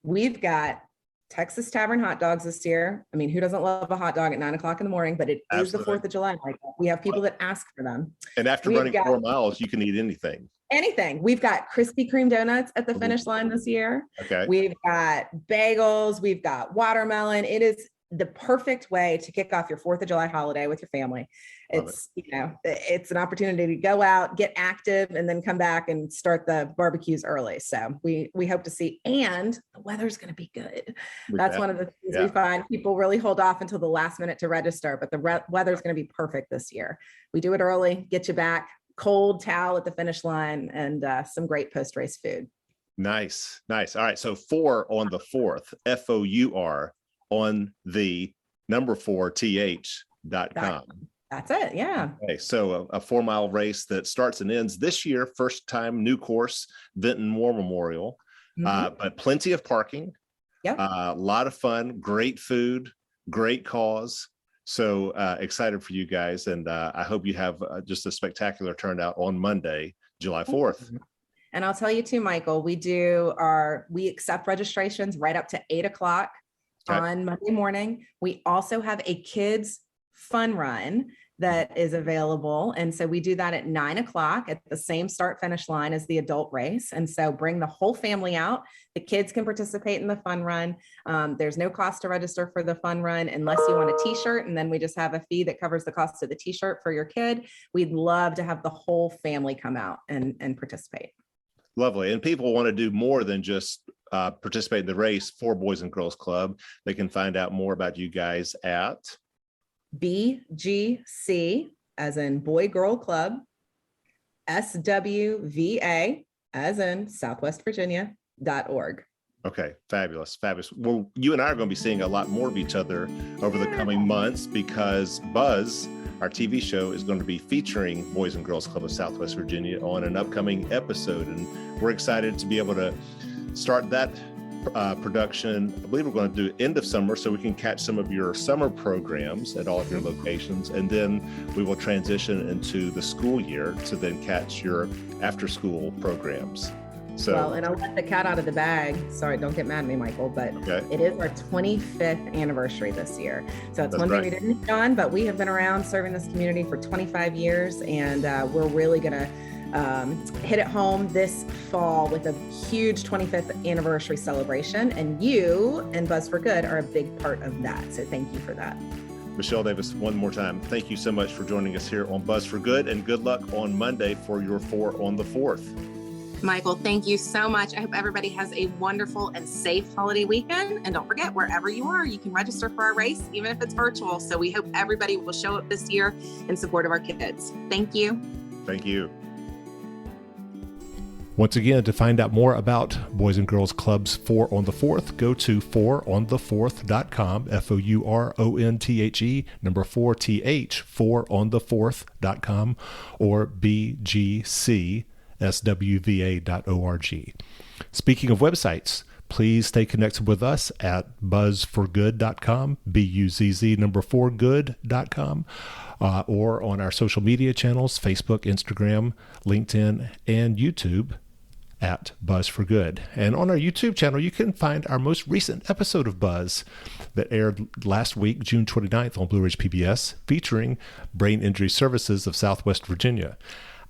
We've got Texas Tavern hot dogs this year. I mean, who doesn't love a hot dog at 9 o'clock in the morning, but it is the 4th of July. We have people that ask for them. And after running 4 miles, you can eat anything. We've got Krispy Kreme donuts at the finish line this year. We've got bagels. We've got watermelon. It is the perfect way to kick off your 4th of July holiday with your family. It's an opportunity to go out, get active, and then come back and start the barbecues early. So we hope to see, and the weather's going to be good. That's one of the things we find people really hold off until the last minute to register, but the weather's going to be perfect this year. We do it early, get you back, cold towel at the finish line, and some great post-race food. Nice. All right. So 4 on the 4th, FOUR on the number 4 TH.com. That's it. Yeah. Okay. So a 4-mile race that starts and ends this year. First time new course, Vinton War Memorial, but plenty of parking. A lot of fun, great food, great cause. So excited for you guys. And I hope you have just a spectacular turnout on Monday, July 4th. And I'll tell you too, Michael, we accept registrations right up to 8 o'clock on Monday morning. We also have a kids fun run that is available. And so we do that at 9 o'clock at the same start finish line as the adult race. And so bring the whole family out. The kids can participate in the fun run. There's no cost to register for the fun run unless you want a t-shirt. And then we just have a fee that covers the cost of the t-shirt for your kid. We'd love to have the whole family come out and participate. Lovely. And people want to do more than just participate in the race for Boys and Girls Club. They can find out more about you guys at BGC, as in Boy Girl Club, SWVA, as in Southwest Virginia.org. Okay, fabulous, fabulous. Well, you and I are going to be seeing a lot more of each other over the coming months because Buzz, our TV show, is going to be featuring Boys and Girls Club of Southwest Virginia on an upcoming episode. And we're excited to be able to start that production. I believe we're going to do end of summer so we can catch some of your summer programs at all of your locations. And then we will transition into the school year to then catch your after school programs. So, well, and I'll let the cat out of the bag. Sorry, don't get mad at me, Michael, but It is our 25th anniversary this year. So it's one thing we didn't have done, but we have been around serving this community for 25 years. And we're really going to hit it home this fall with a huge 25th anniversary celebration. And you and Buzz for Good are a big part of that. So thank you for that. Michelle Davis, one more time, thank you so much for joining us here on Buzz for Good, and good luck on Monday for your 4 on the 4th. Michael, thank you so much. I hope everybody has a wonderful and safe holiday weekend. And don't forget, wherever you are, you can register for our race, even if it's virtual. So we hope everybody will show up this year in support of our kids. Thank you. Thank you. Once again, to find out more about Boys and Girls Club's 4 on the 4th, go to 4onthe4th.com, FOURONTHE, number 4TH, 4onthe4th.com, or BGCSWVA.org. Speaking of websites, please stay connected with us at buzzforgood.com, BUZZ number 4 good.com, or on our social media channels, Facebook, Instagram, LinkedIn, and YouTube at Buzz for Good. And on our YouTube channel, you can find our most recent episode of Buzz that aired last week, June 29th on Blue Ridge PBS, featuring Brain Injury Services of Southwest Virginia.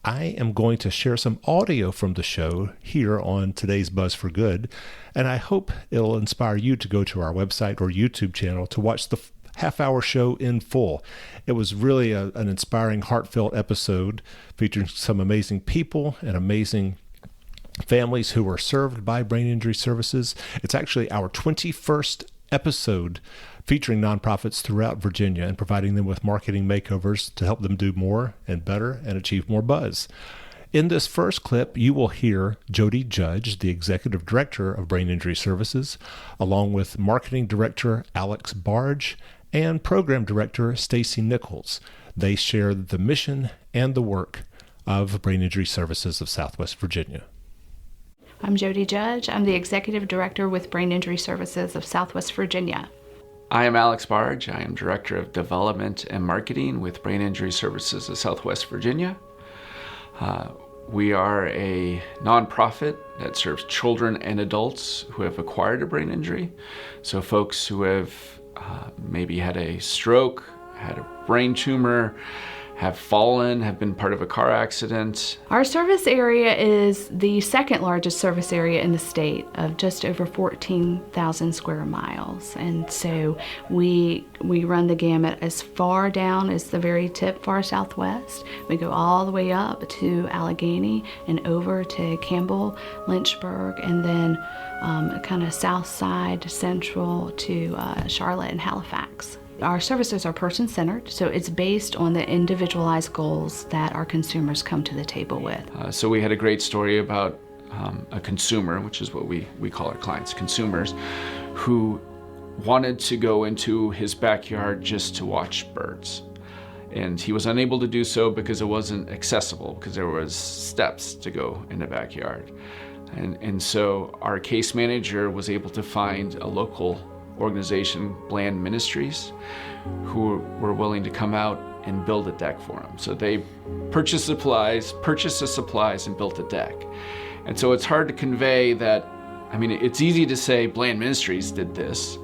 I am going to share some audio from the show here on today's Buzz for Good, and I hope it'll inspire you to go to our website or YouTube channel to watch the half-hour show in full. It was really an inspiring, heartfelt episode featuring some amazing people and amazing families who were served by Brain Injury Services. It's actually our 21st episode featuring nonprofits throughout Virginia and providing them with marketing makeovers to help them do more and better and achieve more buzz. In this first clip, you will hear Jody Judge, the Executive Director of Brain Injury Services, along with Marketing Director Alex Barge and Program Director Stacy Nichols. They share the mission and the work of Brain Injury Services of Southwest Virginia. I'm Jody Judge. I'm the Executive Director with Brain Injury Services of Southwest Virginia. I am Alex Barge. I am Director of Development and Marketing with Brain Injury Services of Southwest Virginia. We are a nonprofit that serves children and adults who have acquired a brain injury. So folks who have maybe had a stroke, had a brain tumor, have fallen, have been part of a car accident. Our service area is the second largest service area in the state of just over 14,000 square miles. And so we run the gamut as far down as the very tip, far southwest. We go all the way up to Allegheny and over to Campbell, Lynchburg, and then kind of south side central to Charlotte and Halifax. Our services are person-centered, so it's based on the individualized goals that our consumers come to the table with. So we had a great story about a consumer, which is what we call our clients, consumers, who wanted to go into his backyard just to watch birds. And he was unable to do so because it wasn't accessible, because there was steps to go in the backyard. And so our case manager was able to find a local organization, Bland Ministries, who were willing to come out and build a deck for him. So they purchased the supplies and built a deck. And so it's hard to convey that, I mean, it's easy to say Bland Ministries did this,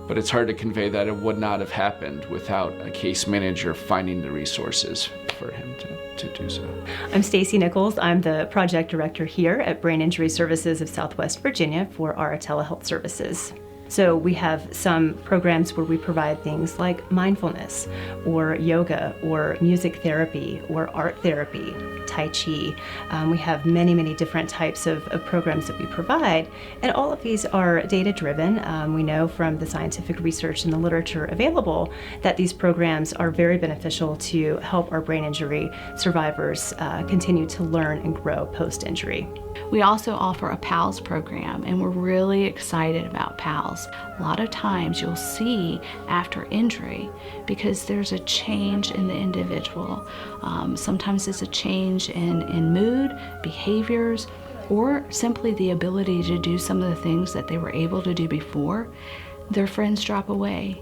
but it's hard to convey that it would not have happened without a case manager finding the resources for him to do so. I'm Stacy Nichols. I'm the project director here at Brain Injury Services of Southwest Virginia for our telehealth services. So we have some programs where we provide things like mindfulness or yoga or music therapy or art therapy, Tai Chi. We have many, many different types of programs that we provide, and all of these are data-driven. We know from the scientific research and the literature available that these programs are very beneficial to help our brain injury survivors continue to learn and grow post-injury. We also offer a PALS program, and we're really excited about PALS. A lot of times you'll see after injury, because there's a change in the individual. Sometimes it's a change in mood, behaviors, or simply the ability to do some of the things that they were able to do before. Their friends drop away.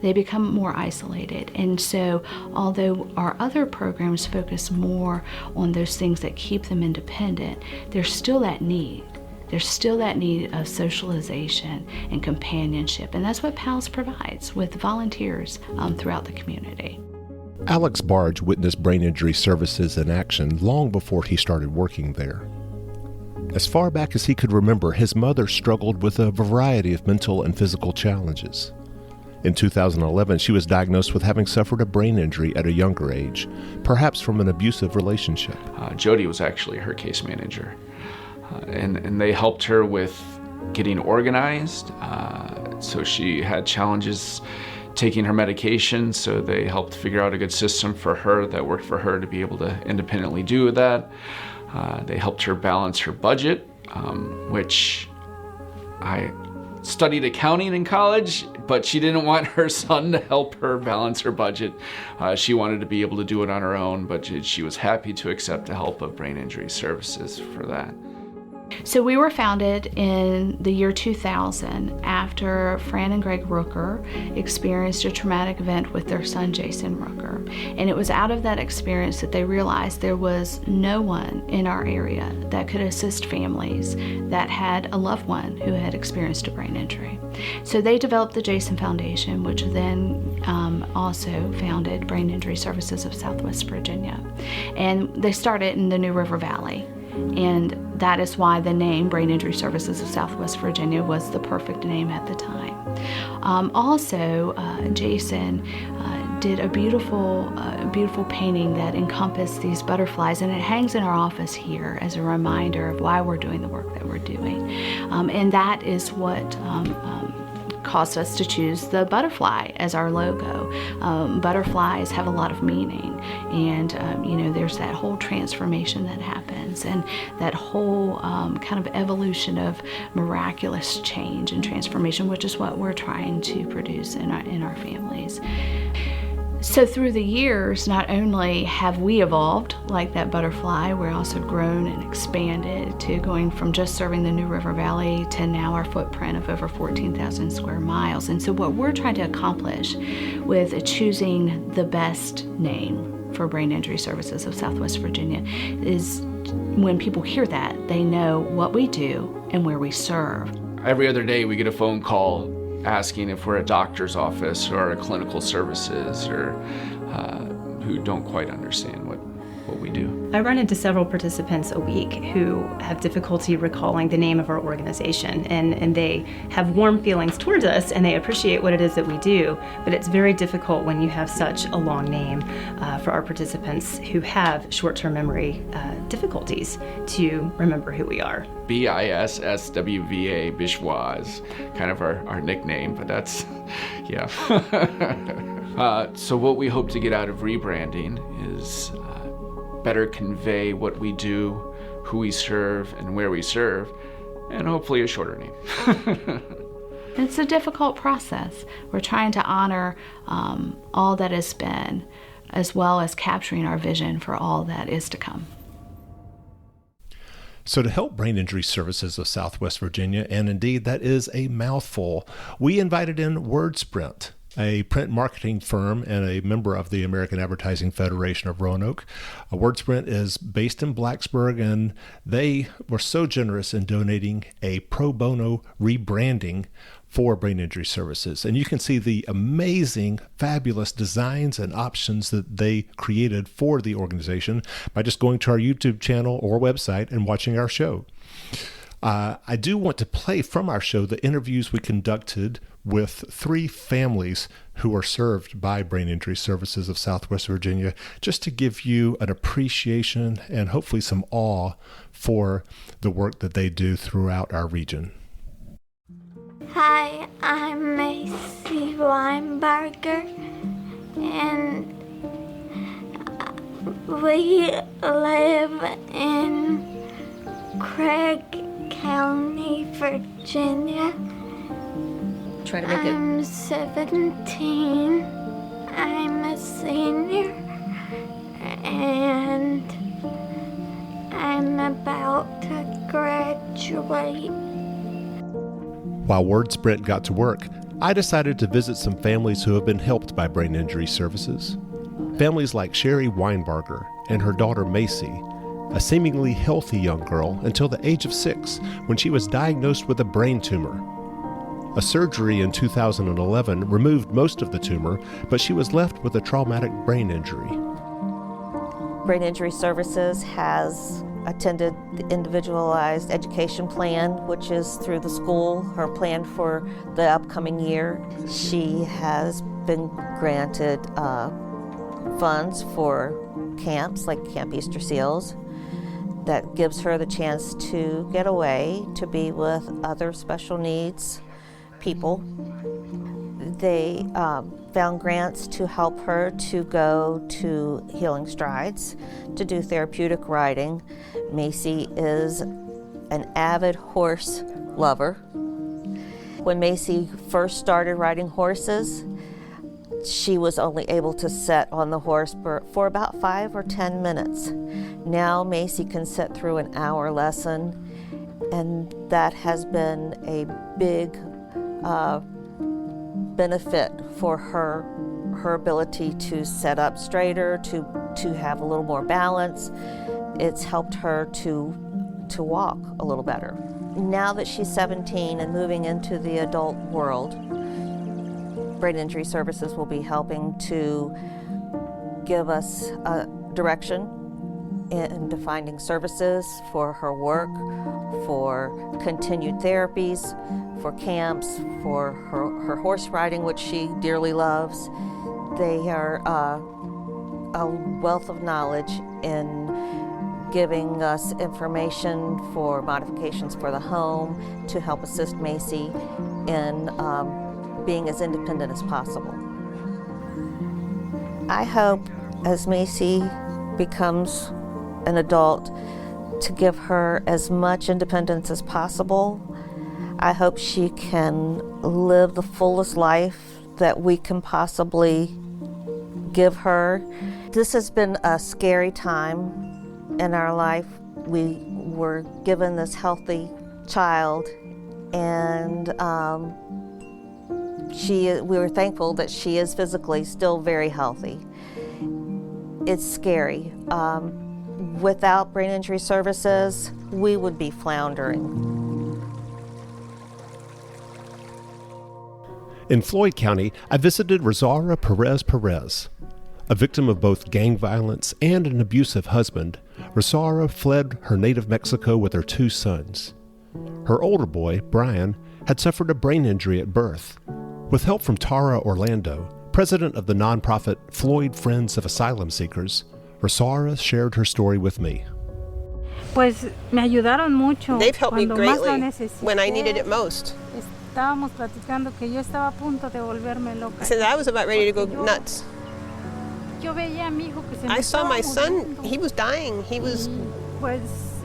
They become more isolated. And so although our other programs focus more on those things that keep them independent, there's still that need. There's still that need of socialization and companionship. And that's what PALS provides with volunteers throughout the community. Alex Barge witnessed Brain Injury Services in action long before he started working there. As far back as he could remember, his mother struggled with a variety of mental and physical challenges. In 2011, she was diagnosed with having suffered a brain injury at a younger age, perhaps from an abusive relationship. Jody was actually her case manager, and they helped her with getting organized. So she had challenges taking her medication, so they helped figure out a good system for her that worked for her to be able to independently do that. They helped her balance her budget, which I studied accounting in college, but she didn't want her son to help her balance her budget. She wanted to be able to do it on her own, but she was happy to accept the help of Brain Injury Services for that. So we were founded in the year 2000 after Fran and Greg Rooker experienced a traumatic event with their son Jason Rooker. And it was out of that experience that they realized there was no one in our area that could assist families that had a loved one who had experienced a brain injury. So they developed the Jason Foundation, which then also founded Brain Injury Services of Southwest Virginia. And they started in the New River Valley. And that is why the name Brain Injury Services of Southwest Virginia was the perfect name at the time. Jason did a beautiful painting that encompassed these butterflies, and it hangs in our office here as a reminder of why we're doing the work that we're doing. And that is what caused us to choose the butterfly as our logo. Butterflies have a lot of meaning, and there's that whole transformation that happens, and that whole kind of evolution of miraculous change and transformation, which is what we're trying to produce in our families. So through the years, not only have we evolved like that butterfly, we're also grown and expanded to going from just serving the New River Valley to now our footprint of over 14,000 square miles. And so what we're trying to accomplish with choosing the best name for Brain Injury Services of Southwest Virginia is when people hear that, they know what we do and where we serve. Every other day we get a phone call asking if we're a doctor's office or a clinical services, or who don't quite understand what we do. I run into several participants a week who have difficulty recalling the name of our organization, and they have warm feelings towards us and they appreciate what it is that we do, but it's very difficult when you have such a long name for our participants who have short-term memory difficulties to remember who we are. BISSWVA, Bishwa is kind of our nickname, but that's, yeah. So what we hope to get out of rebranding is better convey what we do, who we serve, and where we serve, and hopefully a shorter name. It's a difficult process. We're trying to honor all that has been, as well as capturing our vision for all that is to come. So to help Brain Injury Services of Southwest Virginia, and indeed that is a mouthful, we invited in WordSprint, a print marketing firm and a member of the American Advertising Federation of Roanoke. WordSprint is based in Blacksburg, and they were so generous in donating a pro bono rebranding for Brain Injury Services. And you can see the amazing, fabulous designs and options that they created for the organization by just going to our YouTube channel or website and watching our show. I do want to play from our show the interviews we conducted with 3 families who are served by Brain Injury Services of Southwest Virginia, just to give you an appreciation and hopefully some awe for the work that they do throughout our region. Hi, I'm Macy Weinberger, and we live in Craig County, Virginia. Try to make it. I'm 17. I'm a senior, and I'm about to graduate. While word spread got to work, I decided to visit some families who have been helped by Brain Injury Services. Families like Sherry Weinberger and her daughter Macy, a seemingly healthy young girl until the age of 6 when she was diagnosed with a brain tumor. A surgery in 2011 removed most of the tumor, but she was left with a traumatic brain injury. Brain Injury Services has attended the individualized education plan, which is through the school, her plan for the upcoming year. She has been granted funds for camps like Camp Easter Seals that gives her the chance to get away, to be with other special needs people. They found grants to help her to go to Healing Strides, to do therapeutic riding. Macy is an avid horse lover. When Macy first started riding horses, she was only able to sit on the horse for about 5 or 10 minutes. Now Macy can sit through an hour lesson, and that has been a big benefit for her ability to set up straighter, to have a little more balance. It's helped her to walk a little better. Now that she's 17 and moving into the adult world, Brain Injury Services will be helping to give us direction into finding services for her work, for continued therapies, for camps, for her horse riding, which she dearly loves. They are a wealth of knowledge in giving us information for modifications for the home to help assist Macy in being as independent as possible. I hope as Macy becomes an adult to give her as much independence as possible. I hope she can live the fullest life that we can possibly give her. This has been a scary time in our life. We were given this healthy child, and we were thankful that she is physically still very healthy. It's scary. Without Brain Injury Services, we would be floundering. In Floyd County, I visited Rosaura Perez. A victim of both gang violence and an abusive husband, Rosaura fled her native Mexico with her 2 sons. Her older boy, Brian, had suffered a brain injury at birth. With help from Tara Orlando, president of the nonprofit Floyd Friends of Asylum Seekers, Rosaura shared her story with me. Pues me ayudaron mucho. They've helped me cuando más lo greatly necesité. when I needed it most. Estábamos platicando que yo estaba a punto de volverme loca. Since I was about ready to go nuts. Yo veía a mi hijo que se me I saw estaba my son, muriendo. he was dying. He was. Pues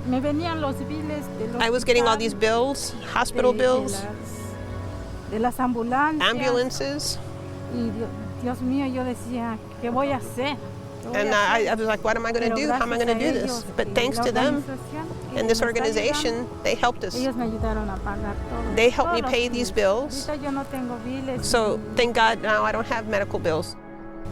me venían los biles del I was getting all hospital, these bills, hospital bills, de las ambulancias. ambulances, Y Dios mío, yo decía, ¿qué voy a hacer? ¿Qué voy and a hacer? I was like, what am I going to Pero do? How am I going to gracias do a this? ellos But y thanks la to them organización que and this me está organization, ayudando, they helped us. ellos me ayudaron a pagar todo. They helped me Todos pay los these biles. bills. Ahorita yo no tengo biles. So thank God now I don't have medical bills.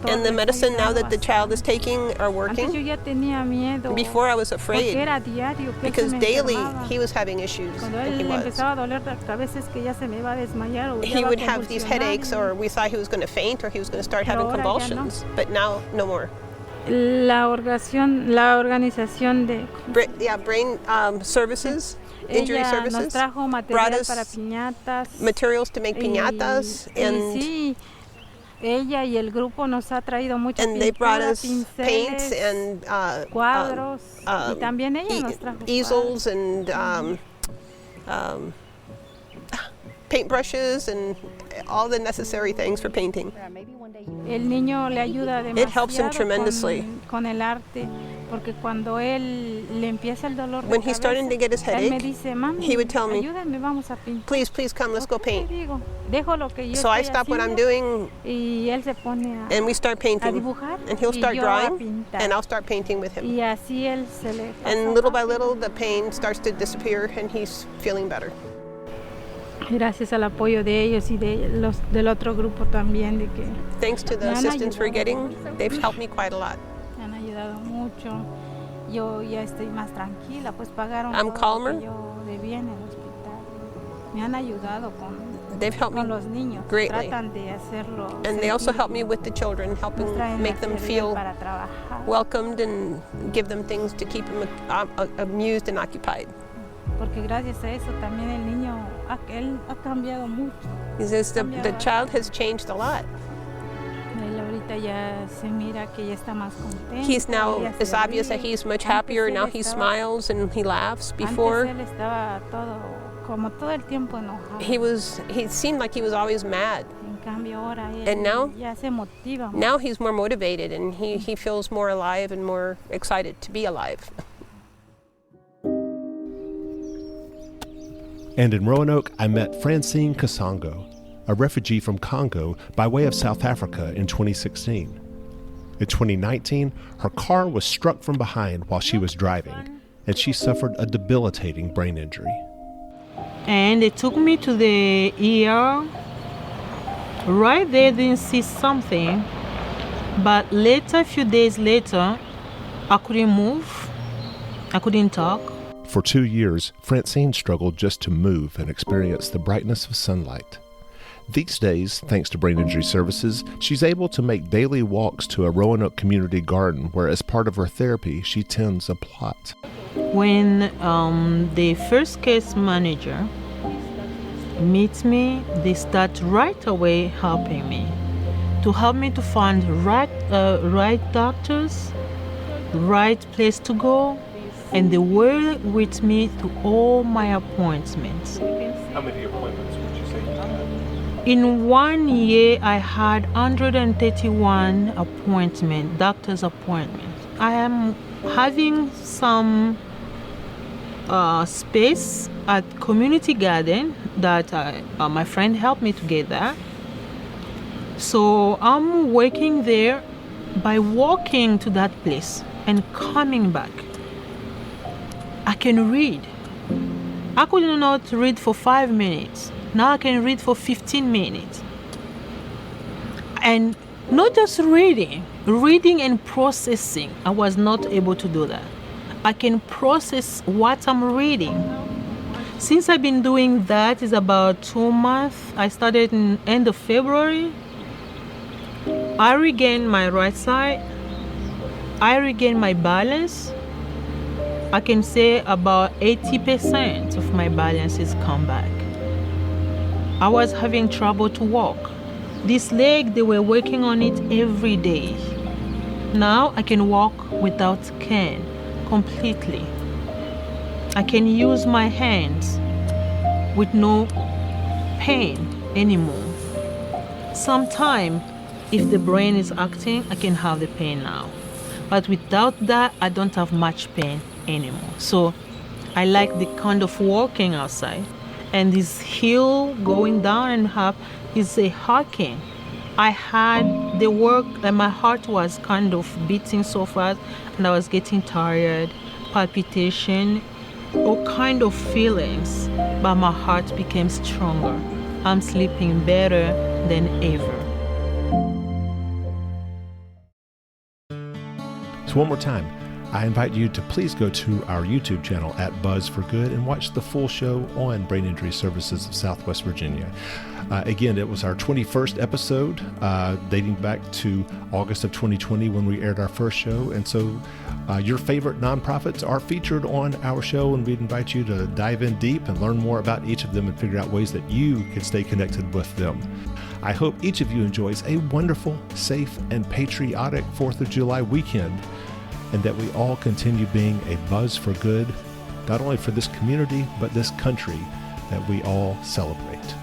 doctor. And the les medicine now that ayudaba the child is taking are bastante. Antes yo working. ya tenía miedo. Before I was Porque afraid era diario que él because se me daily enfermaba. he was having issues, Cuando and él he le was. empezaba a doler la cabeza es que ya se me iba a desmayar o ya He va a would have these convulsionar headaches, y- or we thought he was going to faint, or he was going to start Pero having ahora ya no. convulsions. But now, no more. La organización de Brain services, injury ella nos services, trajo brought material us para piñatas. materials to make piñatas, y and sí, ella y el grupo nos ha traído mucha they brought pintura, us paints pinceles, and cuadros y también ella nos trajo easels and paintbrushes and all the necessary things for painting. El niño le ayuda It helps him demasiado tremendously. con el arte, porque cuando él le empieza el dolor de When he's starting to get his él me headache, dice, mami, he would tell me, ayúdame, vamos a pintar. please come, let's go Ok, paint. digo, dejo lo que yo So I estoy stop what I'm haciendo doing y él se pone and we start a painting. dibujar And he'll y start yo a drawing pintar. and I'll start painting with him. Y así él se le And pasa little by rápido. little the pain starts to disappear and he's feeling better. Gracias al apoyo de ellos y de los del otro grupo también, de que Thanks to the Me han assistance we're ayudado getting, mucho. they've helped me quite a lot. me han ayudado mucho. Yo ya estoy más tranquila, pues pagaron I'm todo lo calmer. que yo debía en el hospital. Me han ayudado They've helped con me los niños. greatly. Tratan de hacerlo. And they also sentir, help me with the children, helping nos traen make them material feel para trabajar. welcomed and give them things to keep them amused and occupied. Porque gracias a eso también el niño, él ha cambiado mucho. He says the child has changed a lot. Él ahorita ya se mira que ya está más contento. He's now, ella se it's obvious that ríe. he's much Antes happier. él Now he estaba- smiles and he laughs. Antes Before, él estaba como todo el tiempo enojado. he seemed like he was always mad. En cambio ahora él And now- ya se motiva. Now he's more motivated and he feels more alive and more excited to be alive. And in Roanoke, I met Francine Kasongo, a refugee from Congo by way of South Africa in 2016. In 2019, her car was struck from behind while she was driving, and she suffered a debilitating brain injury. And they took me to the ER. Right there, didn't see something, but later, a few days later, I couldn't move, I couldn't talk. For 2 years, Francine struggled just to move and experience the brightness of sunlight. These days, thanks to Brain Injury Services, she's able to make daily walks to a Roanoke community garden where, as part of her therapy, she tends a plot. When the first case manager meets me, they start right away helping me to find right doctors, right place to go, and they were with me to all my appointments. How many appointments would you say you had? In 1 year, I had 131 doctor's appointments. I am having some space at community garden that my friend helped me to get that. So I'm working there by walking to that place and coming back. I can read. I could not read for 5 minutes. Now I can read for 15 minutes. And not just reading and processing. I was not able to do that. I can process what I'm reading. Since I've been doing that, is about 2 months. I started in end of February. I regained my right side. I regained my balance. I can say about 80% of my balance has come back. I was having trouble to walk. This leg, they were working on it every day. Now I can walk without cane completely. I can use my hands with no pain anymore. Sometimes, if the brain is acting, I can have the pain now. But without that, I don't have much pain anymore. So I like the kind of walking outside. And this hill going down and up is a hiking. I had the work, and my heart was kind of beating so fast, and I was getting tired, palpitation, all kind of feelings. But my heart became stronger. I'm sleeping better than ever. So one more time, I invite you to please go to our YouTube channel at Buzz for Good and watch the full show on Brain Injury Services of Southwest Virginia. Again, it was our 21st episode, dating back to August of 2020 when we aired our first show. And so your favorite nonprofits are featured on our show, and we'd invite you to dive in deep and learn more about each of them and figure out ways that you can stay connected with them. I hope each of you enjoys a wonderful, safe, and patriotic 4th of July weekend, and that we all continue being a buzz for good, not only for this community, but this country that we all celebrate.